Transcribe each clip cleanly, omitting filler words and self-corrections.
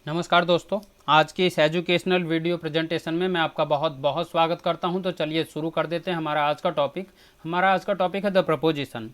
नमस्कार दोस्तों, आज के इस एजुकेशनल वीडियो प्रेजेंटेशन में मैं आपका बहुत बहुत स्वागत करता हूं। तो चलिए शुरू कर देते हैं हमारा आज का टॉपिक है द प्रपोजिशन।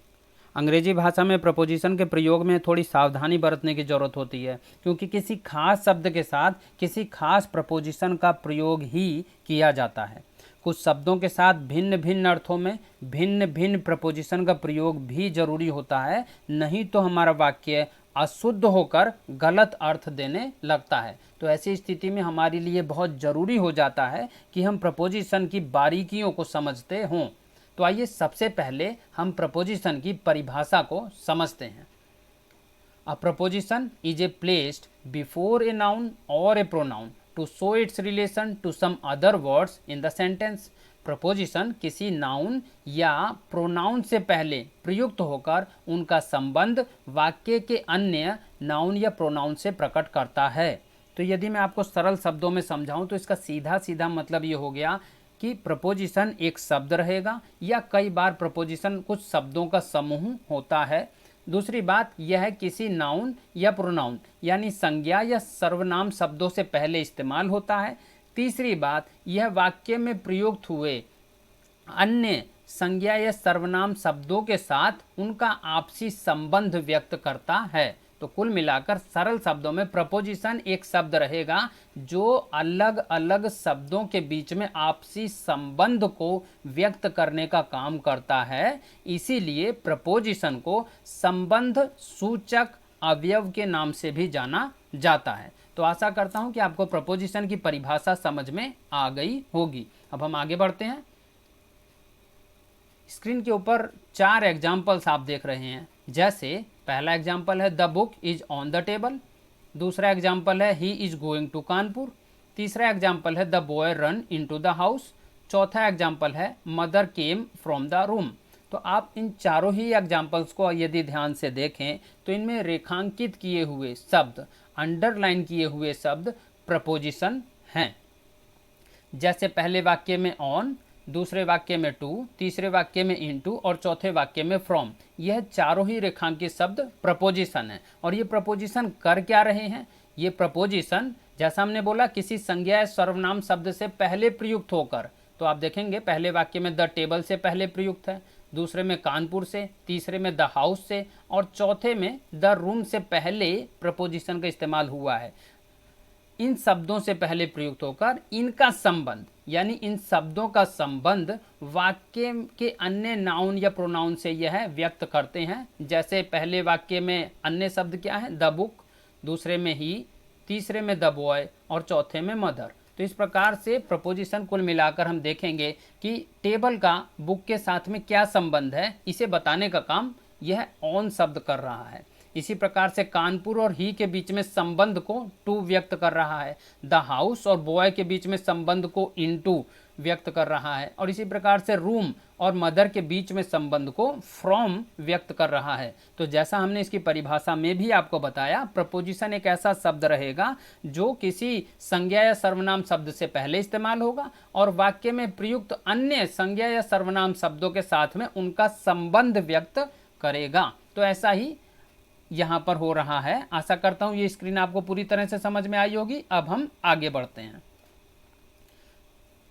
अंग्रेजी भाषा में प्रपोजिशन के प्रयोग में थोड़ी सावधानी बरतने की ज़रूरत होती है, क्योंकि किसी खास शब्द के साथ किसी खास प्रपोजिशन का प्रयोग ही किया जाता है। कुछ शब्दों के साथ भिन्न भिन्न अर्थों में भिन्न भिन्न प्रपोजिशन का प्रयोग भी जरूरी होता है, नहीं तो हमारा वाक्य अशुद्ध होकर गलत अर्थ देने लगता है। तो ऐसी स्थिति में हमारे लिए बहुत ज़रूरी हो जाता है कि हम प्रपोजिशन की बारीकियों को समझते हों। तो आइए सबसे पहले हम प्रपोजिशन की परिभाषा को समझते हैं। A preposition is a placed before a noun or a pronoun to show its relation to some other words in the sentence. Preposition किसी नाउन या प्रोनाउन से पहले प्रयुक्त होकर उनका संबंध वाक्य के अन्य नाउन या प्रोनाउन से प्रकट करता है। तो यदि मैं आपको सरल शब्दों में समझाऊं तो इसका सीधा सीधा मतलब ये हो गया कि प्रपोजिशन एक शब्द रहेगा या कई बार प्रपोजिशन कुछ शब्दों का समूह होता है। दूसरी बात यह है किसी नाउन या प्रोनाउन यानी संज्ञा या सर्वनाम शब्दों से पहले इस्तेमाल होता है। तीसरी बात यह वाक्य में प्रयुक्त हुए अन्य संज्ञा या सर्वनाम शब्दों के साथ उनका आपसी संबंध व्यक्त करता है। तो कुल मिलाकर सरल शब्दों में प्रपोजिशन एक शब्द रहेगा जो अलग अलग शब्दों के बीच में आपसी संबंध को व्यक्त करने का काम करता है। इसीलिए प्रपोजिशन को संबंध सूचक अवयव के नाम से भी जाना जाता है। तो आशा करता हूं कि आपको प्रपोजिशन की परिभाषा समझ में आ गई होगी। अब हम आगे बढ़ते हैं। स्क्रीन के ऊपर 4 एग्जाम्पल्स आप देख रहे हैं। जैसे पहला एग्जाम्पल है the book is on the table, दूसरा एग्जाम्पल है he is going to Kanpur, तीसरा एग्जाम्पल है the boy run into the house, चौथा एग्जाम्पल है mother came from the room. तो आप इन चारों ही एग्जाम्पल्स को यदि ध्यान से देखें तो इनमें रेखांकित किए हुए शब्द, अंडरलाइन किए हुए शब्द प्रपोजिशन हैं। जैसे पहले वाक्य में ऑन, दूसरे वाक्य में टू, तीसरे वाक्य में इनटू और चौथे वाक्य में फ्रॉम, यह चारों ही रेखांकित शब्द प्रपोजिशन है। और ये प्रपोजिशन कर क्या रहे हैं? ये प्रपोजिशन जैसा हमने बोला किसी संज्ञा या सर्वनाम शब्द से पहले प्रयुक्त होकर, तो आप देखेंगे पहले वाक्य में द टेबल से पहले प्रयुक्त है, दूसरे में कानपुर से, तीसरे में द हाउस से और चौथे में द रूम से पहले प्रपोजिशन का इस्तेमाल हुआ है। इन शब्दों से पहले प्रयुक्त होकर इनका संबंध यानी इन शब्दों का संबंध वाक्य के अन्य नाउन या प्रोनाउन से यह व्यक्त करते हैं। जैसे पहले वाक्य में अन्य शब्द क्या है? द बुक, दूसरे में ही, तीसरे में द बॉय और चौथे में मदर। तो इस प्रकार से प्रपोजिशन कुल मिलाकर हम देखेंगे कि टेबल का बुक के साथ में क्या संबंध है, इसे बताने का काम यह ऑन शब्द कर रहा है। इसी प्रकार से कानपुर और ही के बीच में संबंध को टू व्यक्त कर रहा है, द हाउस और बॉय के बीच में संबंध को इनटू व्यक्त कर रहा है, और इसी प्रकार से रूम और मदर के बीच में संबंध को फ्रॉम व्यक्त कर रहा है। तो जैसा हमने इसकी परिभाषा में भी आपको बताया, प्रपोजिशन एक ऐसा शब्द रहेगा जो किसी संज्ञा या सर्वनाम शब्द से पहले इस्तेमाल होगा और वाक्य में प्रयुक्त अन्य संज्ञा या सर्वनाम शब्दों के साथ में उनका संबंध व्यक्त करेगा। तो ऐसा ही यहाँ पर हो रहा है। आशा करता हूँ ये स्क्रीन आपको पूरी तरह से समझ में आई होगी। अब हम आगे बढ़ते हैं।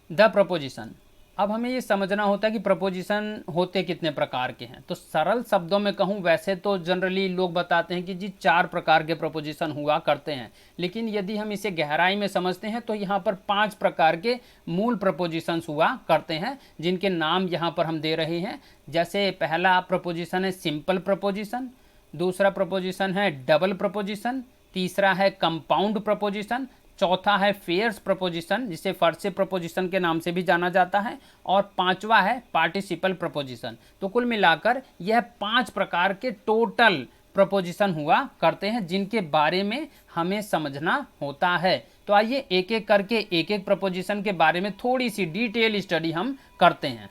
The preposition. अब हमें ये समझना होता है कि प्रपोजिशन होते कितने प्रकार के हैं। तो सरल शब्दों में कहूँ वैसे तो जनरली लोग बताते हैं कि जी 4 प्रकार के प्रपोजिशन हुआ करते हैं, लेकिन यदि हम इसे गहराई में समझते हैं तो यहाँ पर 5 प्रकार के मूल प्रपोजिशंस हुआ करते हैं, जिनके नाम यहाँ पर हम दे रहे हैं। जैसे पहला प्रपोजिशन है सिंपल प्रपोजिशन, दूसरा प्रपोजिशन है डबल प्रपोजिशन, तीसरा है कंपाउंड प्रपोजिशन, चौथा है फेयर्स प्रपोजिशन जिसे फर्से प्रपोजिशन के नाम से भी जाना जाता है, और पांचवा है पार्टिसिपल प्रपोजिशन। तो कुल मिलाकर यह 5 प्रकार के टोटल प्रपोजिशन हुआ करते हैं जिनके बारे में हमें समझना होता है। तो आइए एक एक करके एक एक प्रपोजिशन के बारे में थोड़ी सी डिटेल स्टडी हम करते हैं।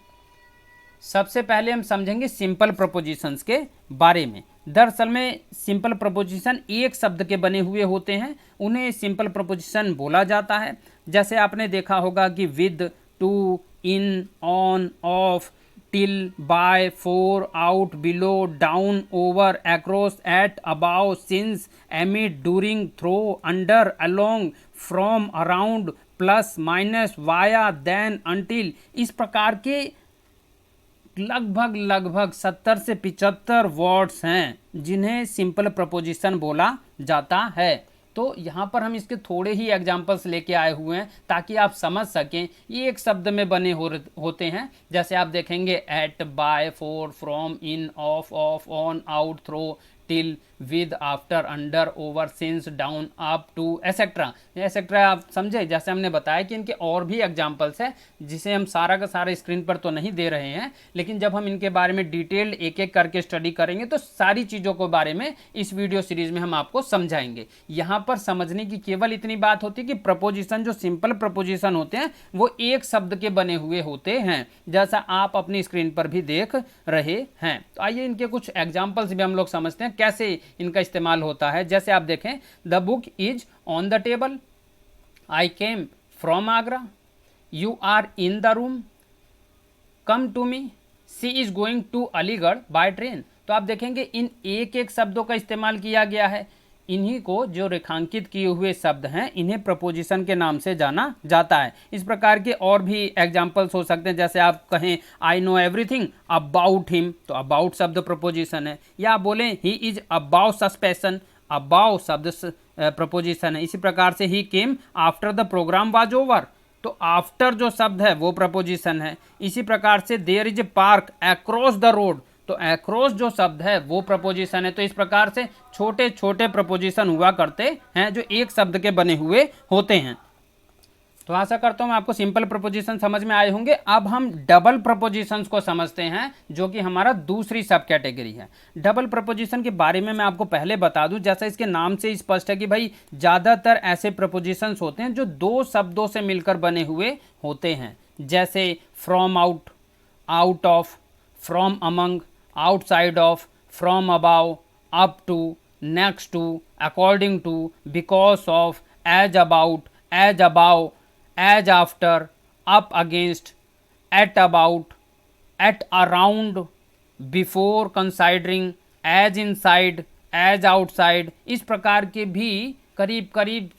सबसे पहले हम समझेंगे सिंपल प्रपोजिशंस के बारे में। दरअसल में सिंपल प्रपोजिशन एक शब्द के बने हुए होते हैं, उन्हें सिंपल प्रपोजिशन बोला जाता है। जैसे आपने देखा होगा कि with, to, in, on, of, till, by, for, out, below, down, over, across, at, above, since, amid, during, through, under, along, from, around, plus minus, via, then, until, इस प्रकार के लगभग 70 से 75 वर्ड्स हैं जिन्हें सिंपल प्रपोजिशन बोला जाता है। तो यहाँ पर हम इसके थोड़े ही एग्जाम्पल्स लेके आए हुए हैं ताकि आप समझ सकें ये एक शब्द में बने होते हैं। जैसे आप देखेंगे at, by, for, from, in, of, on, out, through, till, with, after, under, over, since, down, up, to, etcetera आप समझे। जैसे हमने बताया कि इनके और भी एग्जाम्पल्स हैं जिसे हम सारा का सारा स्क्रीन पर तो नहीं दे रहे हैं, लेकिन जब हम इनके बारे में डिटेल्ड एक एक करके स्टडी करेंगे तो सारी चीज़ों के बारे में इस वीडियो सीरीज में हम आपको समझाएंगे। यहाँ पर समझने की केवल इतनी बात होती है कि प्रपोजिशन जो सिंपल प्रपोजिशन होते हैं वो एक शब्द के बने हुए होते हैं, जैसा आप अपनी स्क्रीन पर भी देख रहे हैं। तो आइए इनके कुछ एग्जाम्पल्स भी हम लोग समझते हैं कैसे इनका इस्तेमाल होता है। जैसे आप देखें, the book is on the table, I came from Agra, you are in the room, come to me, she is going to Aligarh by train. तो आप देखेंगे इन एक एक शब्दों का इस्तेमाल किया गया है। इन्हीं को जो रेखांकित किए हुए शब्द हैं इन्हें प्रपोजिशन के नाम से जाना जाता है। इस प्रकार के और भी एग्जाम्पल्स हो सकते हैं। जैसे आप कहें I know everything about him, तो अबाउट शब्द प्रपोजिशन है। या आप बोलें he is about suspension, about शब्द प्रपोजिशन है। इसी प्रकार से he came after the programme was over, तो आफ्टर जो शब्द है वो प्रपोजिशन है। इसी प्रकार से there is a park across the road, तो अक्रॉस जो शब्द है वो प्रपोजिशन है। तो इस प्रकार से छोटे छोटे प्रपोजिशन हुआ करते हैं जो एक शब्द के बने हुए होते हैं। तो आशा करता हूँ आपको सिंपल प्रपोजिशन समझ में आए होंगे। अब हम डबल प्रपोजिशंस को समझते हैं जो कि हमारा दूसरी सब कैटेगरी है। डबल प्रपोजिशन के बारे में मैं आपको पहले बता दूं, जैसा इसके नाम से स्पष्ट है कि भाई ज़्यादातर ऐसे प्रपोजिशंस होते हैं जो दो शब्दों से मिलकर बने हुए होते हैं। जैसे from out, out of, from among, outside of, from above, up to, next to, according to, because of, as about, as above, as after, up against, at about, at around, before, considering, as inside, as outside। इस प्रकार के भी करीब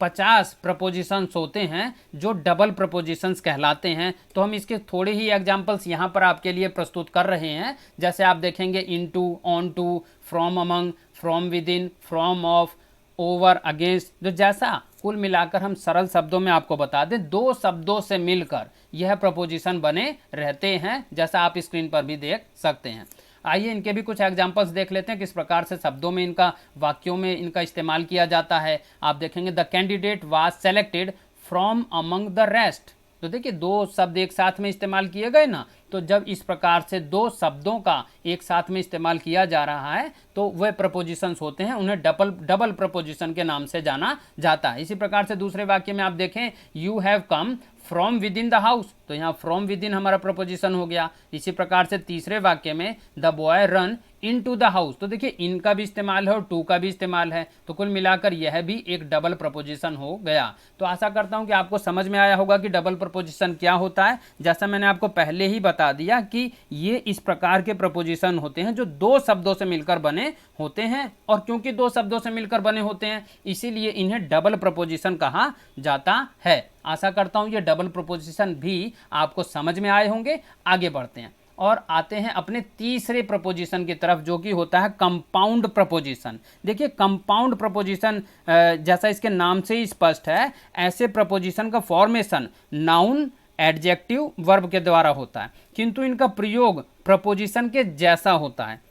50 propositions होते हैं जो double propositions कहलाते हैं। तो हम इसके थोड़े ही एग्जाम्पल्स यहाँ पर आपके लिए प्रस्तुत कर रहे हैं। जैसे आप देखेंगे into, on to, from among, from with in, from of, over, against. जो जैसा कुल मिलाकर हम सरल शब्दों में आपको बता दें, दो शब्दों से मिलकर यह प्रपोजिशन बने रहते हैं, जैसा आप स्क्रीन पर भी देख सकते हैं। आइए इनके भी कुछ एग्जाम्पल्स देख लेते हैं किस प्रकार से शब्दों में इनका, वाक्यों में इनका इस्तेमाल किया जाता है। आप देखेंगे the candidate was selected from among the rest. तो देखिए दो शब्द एक साथ में इस्तेमाल किए गए ना, तो जब इस प्रकार से दो शब्दों का एक साथ में इस्तेमाल किया जा रहा है तो वह प्रपोजिशंस होते हैं, उन्हें डबल प्रपोजिशन के नाम से जाना जाता है। इसी प्रकार से दूसरे वाक्य में आप देखें you have come from with in the house, तो यहाँ फ्रॉम विद इन हमारा प्रपोजिशन हो गया। इसी प्रकार से तीसरे वाक्य में the boy run into the house, तो देखिए इन का भी इस्तेमाल है और टू का भी इस्तेमाल है, तो कुल मिलाकर यह भी एक डबल प्रपोजिशन हो गया। तो आशा करता हूँ कि आपको समझ में आया होगा कि डबल प्रपोजिशन क्या होता है। जैसा मैंने आपको पहले ही बता दिया कि ये इस प्रकार के प्रपोजिशन होते हैं जो दो शब्दों से मिलकर बने होते हैं, और क्योंकि दो शब्दों से मिलकर बने होते हैं इसीलिए इन्हें डबल प्रपोजिशन कहा जाता है। आशा करता हूँ ये डबल प्रपोजिशन भी आपको समझ में आए होंगे। आगे बढ़ते हैं और आते हैं अपने तीसरे प्रपोजिशन की तरफ जो कि होता है कंपाउंड प्रपोजिशन। देखिए कंपाउंड प्रपोजिशन जैसा इसके नाम से ही स्पष्ट है, ऐसे प्रपोजिशन का फॉर्मेशन नाउन, एडजेक्टिव, वर्ब के द्वारा होता है, किंतु इनका प्रयोग प्रपोजिशन के जैसा होता है।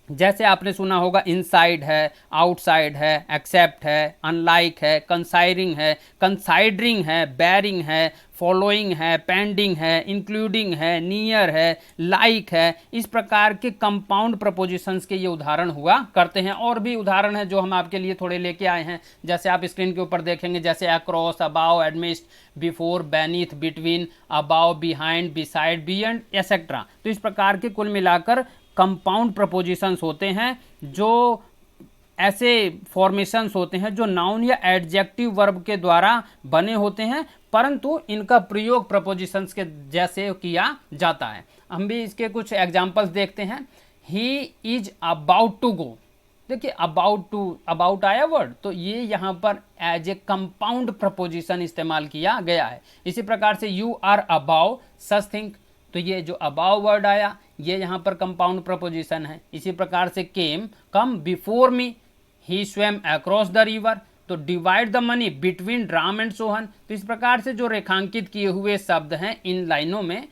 जैसे आपने सुना होगा इनसाइड है, आउटसाइड है, एक्सेप्ट है, अनलाइक है, कंसाइडिंग है, बेरिंग है, फॉलोइंग है, पेंडिंग है, इंक्लूडिंग है, नियर है, लाइक है। इस प्रकार के कंपाउंड प्रपोजिशंस के ये उदाहरण हुआ करते हैं। और भी उदाहरण हैं जो हम आपके लिए थोड़े लेके आए हैं, जैसे आप स्क्रीन के ऊपर देखेंगे, जैसे across, above, amidst, before, beneath, between, above, behind, beside, beyond, etcetera. तो इस प्रकार के कुल मिलाकर कंपाउंड प्रपोजिशंस होते हैं जो ऐसे फॉर्मेशंस होते हैं जो नाउन या एडजेक्टिव वर्ब के द्वारा बने होते हैं, परंतु इनका प्रयोग प्रपोजिशंस के जैसे किया जाता है। हम भी इसके कुछ एग्जाम्पल्स देखते हैं। He is about to go, देखिए अबाउट आया वर्ड, तो ये यहाँ पर एज ए कंपाउंड प्रपोजिशन इस्तेमाल किया गया है। इसी प्रकार से you are about such thing, तो ये जो अबाउ वर्ड आया ये यहाँ पर कंपाउंड प्रपोजिशन है। इसी प्रकार से come before me, he swam across the river, तो divide the money between Ram and Sohan. तो इस प्रकार से जो रेखांकित किए हुए शब्द हैं इन लाइनों में,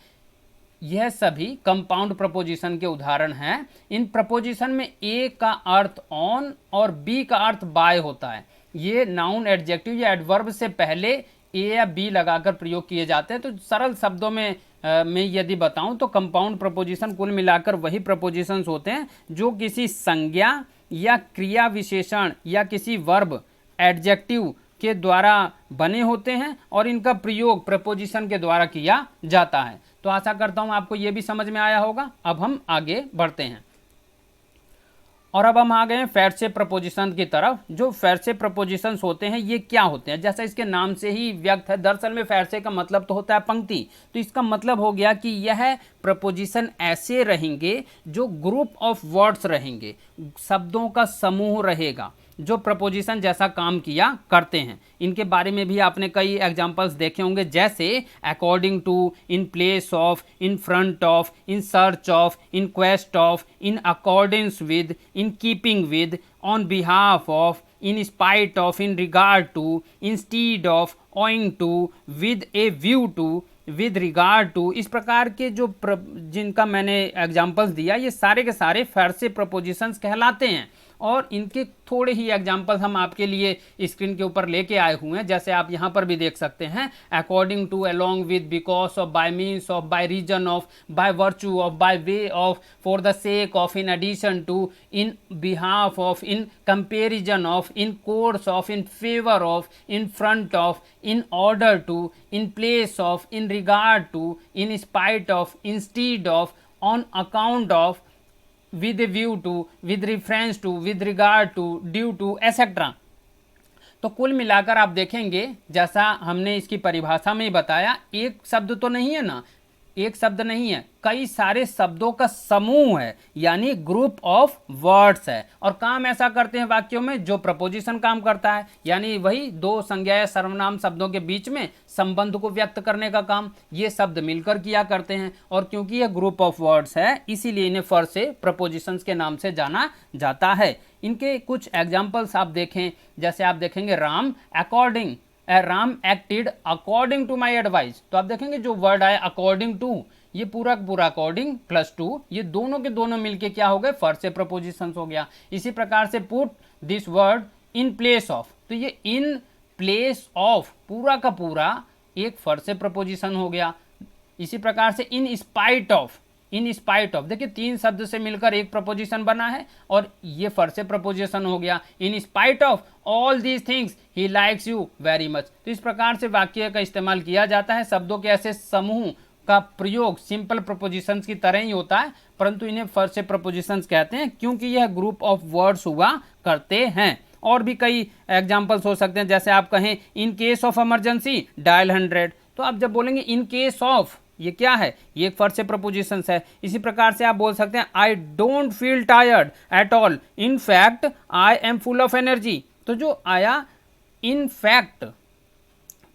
यह सभी कंपाउंड प्रपोजिशन के उदाहरण हैं। इन प्रपोजिशन में ए का अर्थ ऑन और बी का अर्थ बाय होता है। ये नाउन, एडजेक्टिव या एडवर्ब से पहले ए या बी लगाकर प्रयोग किए जाते हैं। तो सरल शब्दों में यदि बताऊं तो कंपाउंड प्रपोजिशन कुल मिलाकर वही प्रपोजिशंस होते हैं जो किसी संज्ञा या क्रिया विशेषण या किसी वर्ब, एडजेक्टिव के द्वारा बने होते हैं और इनका प्रयोग प्रपोजिशन के द्वारा किया जाता है। तो आशा करता हूं आपको ये भी समझ में आया होगा। अब हम आगे बढ़ते हैं और अब हम आ गए हैं फेर से प्रपोजिशन की तरफ। जो फेर से प्रपोजिशंस होते हैं ये क्या होते हैं, जैसा इसके नाम से ही व्यक्त है। दरअसल में फेर से का मतलब तो होता है पंक्ति, तो इसका मतलब हो गया कि यह प्रपोजिशन ऐसे रहेंगे जो ग्रुप ऑफ वर्ड्स रहेंगे, शब्दों का समूह रहेगा जो प्रपोजिशन जैसा काम किया करते हैं। इनके बारे में भी आपने कई एग्जाम्पल्स देखे होंगे, जैसे according to, in place of, in front of, in search of, in quest of, in accordance with, in keeping with, on behalf of, in spite of, in regard to, instead of, owing to, with a view to, with regard to. इस प्रकार के जो जिनका मैंने examples दिया ये सारे के सारे फेर से प्रपोजिशंस कहलाते हैं। और इनके थोड़े ही एग्जाम्पल्स हम आपके लिए स्क्रीन के ऊपर लेके आए हुए हैं, जैसे आप यहाँ पर भी देख सकते हैं। According to, along with, because of, by means of, by reason of, by virtue of, by way of, for the sake of, in addition to, in behalf of, in comparison of, in course of, in favour of, in front of, in order to, in place of, in regard to, in spite of, instead of, on account of, with a view to, with reference to, with regard to, due to, etc. तो कुल मिलाकर आप देखेंगे जैसा हमने इसकी परिभाषा में बताया, एक शब्द तो नहीं है ना, एक शब्द नहीं है, कई सारे शब्दों का समूह है, यानी ग्रुप ऑफ वर्ड्स है। और काम ऐसा करते हैं वाक्यों में जो प्रपोजिशन काम करता है, यानी वही दो संज्ञा या सर्वनाम शब्दों के बीच में संबंध को व्यक्त करने का काम ये शब्द मिलकर किया करते हैं। और क्योंकि यह ग्रुप ऑफ वर्ड्स है इसीलिए इन्हें फेर से प्रपोजिशंस के नाम से जाना जाता है। इनके कुछ एग्जाम्पल्स आप देखें, जैसे आप देखेंगे Ram acted according to my advice. तो आप देखेंगे जो वर्ड आया अकॉर्डिंग टू, ये पूरा पूरा अकॉर्डिंग प्लस टू, ये दोनों के दोनों मिलके क्या हो गए, फेर से प्रपोजिशंस हो गया। इसी प्रकार से put this word in place of, तो ये इन प्लेस ऑफ पूरा का पूरा एक फेर से प्रपोजिशन हो गया। इसी प्रकार से इन स्पाइट ऑफ, देखिए तीन शब्द से मिलकर एक प्रपोजिशन बना है और ये फेर से प्रपोजिशन हो गया। इन spite of all these things he likes you very much. तो इस प्रकार से वाक्य का इस्तेमाल किया जाता है। शब्दों के ऐसे समूह का प्रयोग सिंपल प्रपोजिशंस की तरह ही होता है, परंतु इन्हें फेर से प्रपोजिशंस कहते हैं क्योंकि यह ग्रुप ऑफ वर्ड्स हुआ करते हैं। और भी कई एग्जाम्पल्स हो सकते हैं, जैसे आप कहें इन केस ऑफ इमरजेंसी डायल 100, तो आप जब बोलेंगे इन केस ऑफ, ये क्या है, ये एक फेर से प्रपोजिशंस है। इसी प्रकार से आप बोल सकते हैं I don't feel tired at all, in fact I am full of energy. तो जो आया इन फैक्ट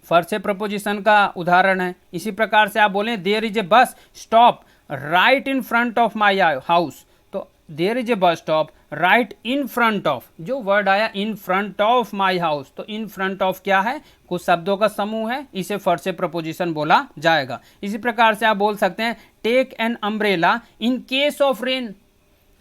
फेर से प्रपोजिशन का उदाहरण है। इसी प्रकार से आप बोलें there is a bus stop right in front of my house, तो there is a bus stop right in front of, जो वर्ड आया in front of my house, तो इन फ्रंट ऑफ क्या है, कुछ शब्दों का समूह है, इसे फेर से प्रपोजिशन बोला जाएगा। इसी प्रकार से आप बोल सकते हैं take an umbrella in case of rain,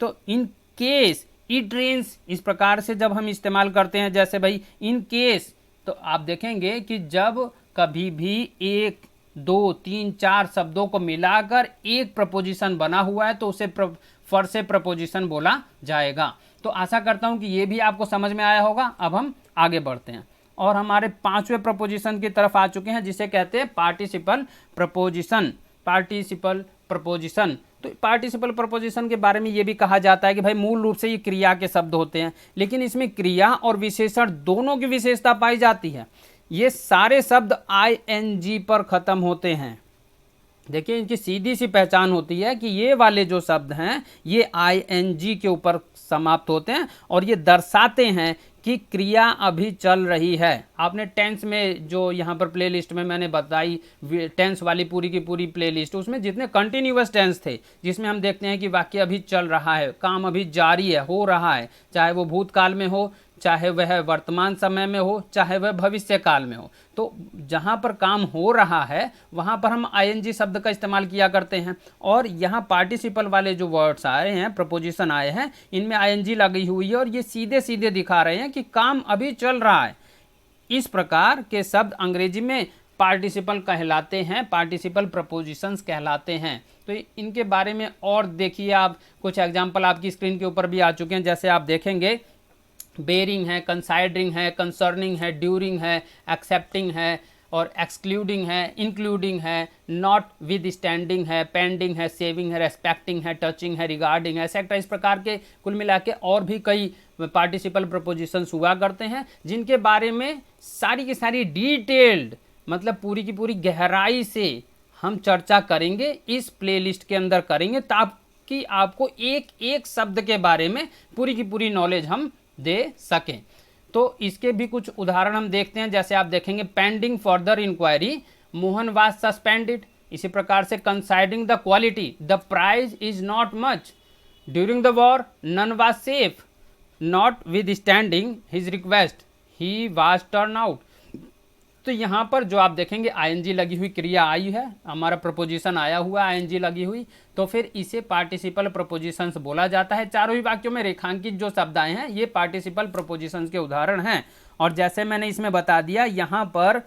तो इन केस इट रेन्स, इस प्रकार से जब हम इस्तेमाल करते हैं, जैसे भाई इन केस, तो आप देखेंगे कि जब कभी भी एक, दो, तीन, चार शब्दों को मिलाकर एक प्रपोजिशन बना हुआ है तो उसे फेर से प्रपोजिशन बोला जाएगा। तो आशा करता हूं कि ये भी आपको समझ में आया होगा। अब हम आगे बढ़ते हैं और हमारे पांचवें प्रपोजिशन की तरफ आ चुके हैं, जिसे कहते हैं पार्टिसिपल प्रपोजिशन। तो पार्टिसिपल प्रपोजिशन के बारे में ये भी कहा जाता है कि भाई मूल रूप से ये क्रिया के शब्द होते हैं, लेकिन इसमें क्रिया और विशेषण दोनों की विशेषता पाई जाती है। ये सारे शब्द ING पर खत्म होते हैं। देखिए इनकी सीधी सी पहचान होती है कि ये वाले जो शब्द हैं ये आईएनजी के ऊपर समाप्त होते हैं और ये दर्शाते हैं कि क्रिया अभी चल रही है। आपने टेंस में जो यहाँ पर प्लेलिस्ट में मैंने बताई, टेंस वाली पूरी की पूरी प्लेलिस्ट, उसमें जितने कंटिन्यूअस टेंस थे जिसमें हम देखते हैं कि वाक्य अभी चल रहा है, काम अभी जारी है, हो रहा है, चाहे वो भूतकाल में हो, चाहे वह वर्तमान समय में हो, चाहे वह भविष्य काल में हो। तो जहाँ पर काम हो रहा है वहाँ पर हम आईएनजी शब्द का इस्तेमाल किया करते हैं। और यहाँ पार्टिसिपल वाले जो वर्ड्स आए हैं, प्रपोजिशन आए हैं, इनमें आईएनजी लगी हुई है और ये सीधे सीधे दिखा रहे हैं कि काम अभी चल रहा है। इस प्रकार के शब्द अंग्रेजी में पार्टिसिपल कहलाते हैं, पार्टिसिपल प्रपोजिशंस कहलाते हैं। तो इनके बारे में और देखिए आप, कुछ एग्जाम्पल आपकी स्क्रीन के ऊपर भी आ चुके हैं। जैसे आप देखेंगे बेरिंग है, कंसाइडरिंग है, कंसर्निंग है, ड्यूरिंग है, एक्सेप्टिंग है और एक्सक्लूडिंग है, इंक्लूडिंग है, नॉट विद स्टैंडिंग है, पेंडिंग है, सेविंग है, रेस्पेक्टिंग है, टचिंग है, रिगार्डिंग है, एक्सेट्रा। इस प्रकार के कुल मिला के और भी कई पार्टिसिपल प्रपोजिशंस हुआ करते हैं जिनके बारे में सारी की सारी डिटेल्ड, मतलब पूरी की पूरी गहराई से हम चर्चा करेंगे, इस प्लेलिस्ट के अंदर करेंगे, ताकि आपको एक एक शब्द के बारे में पूरी की पूरी नॉलेज हम दे सकें। तो इसके भी कुछ उदाहरण हम देखते हैं। जैसे आप देखेंगे pending further inquiry, Mohan was suspended. इसी प्रकार से considering the quality, the price is not much. During the war none was safe, notwithstanding his request he was turn out. तो यहाँ पर जो आप देखेंगे आईएनजी लगी हुई क्रिया आई है, हमारा प्रपोजिशन आया हुआ है आईएनजी लगी हुई, तो फिर इसे पार्टिसिपल प्रपोजिशंस बोला जाता है। चारों ही वाक्यों में रेखांकित जो शब्द आए हैं ये पार्टिसिपल प्रपोजिशंस के उदाहरण हैं। और जैसे मैंने इसमें बता दिया, यहाँ पर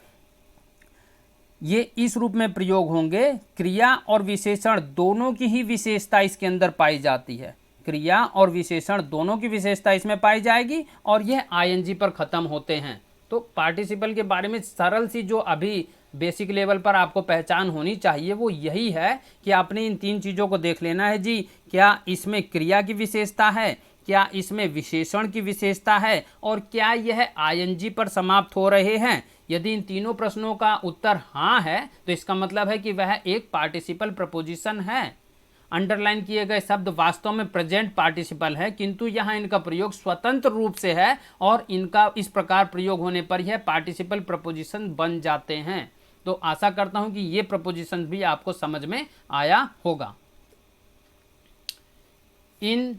ये इस रूप में प्रयोग होंगे, क्रिया और विशेषण दोनों की ही विशेषता इसके अंदर पाई जाती है। क्रिया और विशेषण दोनों की विशेषता इसमें पाई जाएगी और यह आईएनजी पर खत्म होते हैं। तो पार्टिसिपल के बारे में सरल सी जो अभी बेसिक लेवल पर आपको पहचान होनी चाहिए वो यही है कि आपने इन तीन चीज़ों को देख लेना है जी। क्या इसमें क्रिया की विशेषता है, क्या इसमें विशेषण की विशेषता है, और क्या यह आईएनजी पर समाप्त हो रहे हैं। यदि इन तीनों प्रश्नों का उत्तर हाँ है तो इसका मतलब है कि वह एक पार्टिसिपल प्रपोजिशन है। अंडरलाइन किए गए शब्द वास्तव में प्रेजेंट पार्टिसिपल है, किंतु यहाँ इनका प्रयोग स्वतंत्र रूप से है और इनका इस प्रकार प्रयोग होने पर यह पार्टिसिपल प्रपोजिशन बन जाते हैं। तो आशा करता हूं कि ये प्रपोजिशन भी आपको समझ में आया होगा। इन,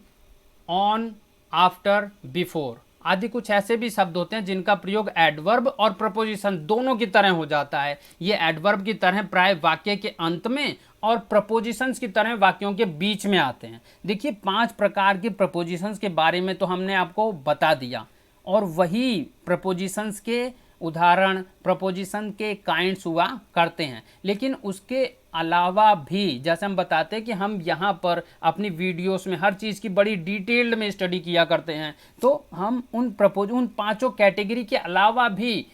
ऑन, आफ्टर, बिफोर आदि कुछ ऐसे भी शब्द होते हैं जिनका प्रयोग एडवर्ब और प्रपोजिशन दोनों की तरह हो जाता है। ये एडवर्ब की तरह प्राय वाक्य के अंत में और प्रपोजिशंस की तरह वाक्यों के बीच में आते हैं। देखिए 5 प्रकार के प्रपोजिशंस के बारे में तो हमने आपको बता दिया, और वही प्रपोजिशंस के उदाहरण, प्रपोजिशन के काइंड्स हुआ करते हैं। लेकिन उसके अलावा भी जैसे हम बताते हैं कि हम यहाँ पर अपनी वीडियोस में हर चीज़ की बड़ी डिटेल्ड में स्टडी किया करते हैं, तो हम उन 5 कैटेगरी के अलावा भी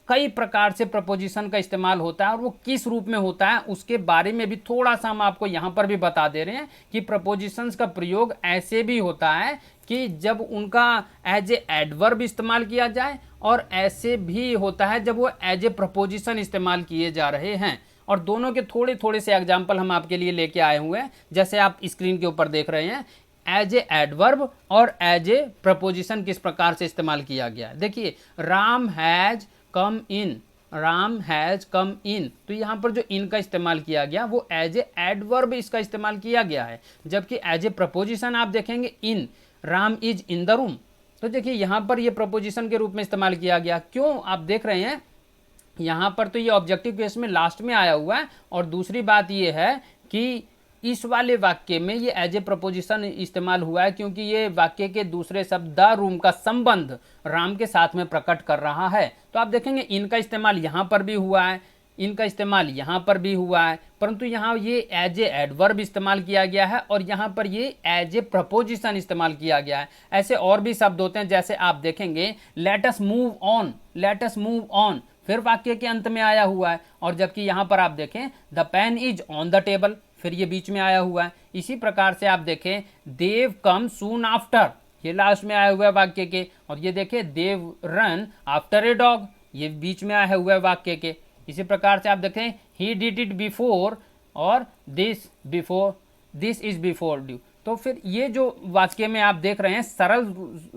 कई प्रकार से प्रपोजिशन का इस्तेमाल होता है और वो किस रूप में होता है उसके बारे में भी थोड़ा सा हम आपको यहाँ पर भी बता दे रहे हैं कि प्रपोजिशंस का प्रयोग ऐसे भी होता है कि जब उनका एज ए एडवर्ब इस्तेमाल किया जाए, और ऐसे भी होता है जब वो एज ए प्रपोजिशन इस्तेमाल किए जा रहे हैं। और दोनों के थोड़े थोड़े से एग्जाम्पल हम आपके लिए लेके आए हुए हैं, जैसे आप स्क्रीन के ऊपर देख रहे हैं। एज ए एडवर्ब और एज ए प्रपोजिशन किस प्रकार से इस्तेमाल किया गया है। देखिए Ram has come in, Ram has come in, तो यहाँ पर जो इन का इस्तेमाल किया गया वो एज ए एडवर्ब इसका इस्तेमाल किया गया है। जबकि एज ए प्रपोजिशन आप देखेंगे in, Ram is in the room, तो देखिए यहाँ पर ये प्रपोजिशन के रूप में इस्तेमाल किया गया। क्यों, आप देख रहे हैं यहाँ पर तो ये ऑब्जेक्टिव केस में लास्ट में आया हुआ है, और दूसरी बात ये है कि इस वाले वाक्य में ये एज ए प्रपोजिशन इस्तेमाल हुआ है क्योंकि ये वाक्य के दूसरे शब्द द रूम का संबंध राम के साथ में प्रकट कर रहा है। तो आप देखेंगे इनका इस्तेमाल यहाँ पर भी हुआ है, इनका इस्तेमाल यहाँ पर भी हुआ है, परंतु यहाँ ये एज ए एडवर्ब इस्तेमाल किया गया है और यहाँ पर ये एज ए प्रपोजिशन इस्तेमाल किया गया है। ऐसे और भी शब्द होते हैं, जैसे आप देखेंगे let us move on, let us move on फिर वाक्य के अंत में आया हुआ है, और जबकि यहाँ पर आप देखें the pen is on the table, फिर ये बीच में आया हुआ है। इसी प्रकार से आप देखें देव कम सून आफ्टर, ये लास्ट में आया हुआ है वाक्य के, और ये देखें देव रन आफ्टर ए डॉग, ये बीच में आया हुआ है वाक्य के। इसी प्रकार से आप देखें ही डिड इट बिफोर और दिस इज बिफोर ड्यू। तो फिर ये जो वाक्य में आप देख रहे हैं, सरल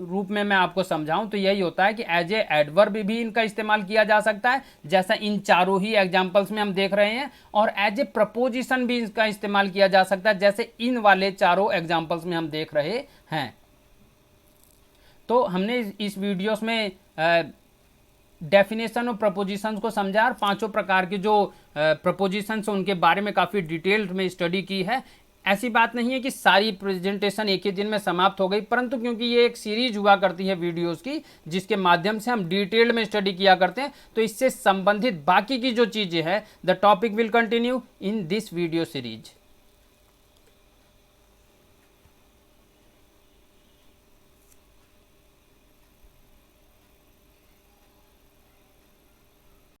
रूप में मैं आपको समझाऊं तो यही होता है कि एज ए एडवर्ब भी इनका इस्तेमाल किया जा सकता है, जैसा इन चारों ही एग्जाम्पल्स में हम देख रहे हैं, और एज ए प्रपोजिशन भी इसका इस्तेमाल किया जा सकता है, जैसे इन वाले चारों एग्जाम्पल्स में हम देख रहे हैं। तो हमने इस वीडियोस में डेफिनेशन और प्रपोजिशंस को समझा और पांचों प्रकार के जो प्रपोजिशंस उनके बारे में काफ़ी डिटेल्ड में स्टडी की है। ऐसी बात नहीं है कि सारी प्रेजेंटेशन एक ही दिन में समाप्त हो गई, परंतु क्योंकि ये एक सीरीज हुआ करती है वीडियोस की, जिसके माध्यम से हम डिटेल्ड में स्टडी किया करते हैं, तो इससे संबंधित बाकी की जो चीज़ें हैं, the topic will continue in this video series.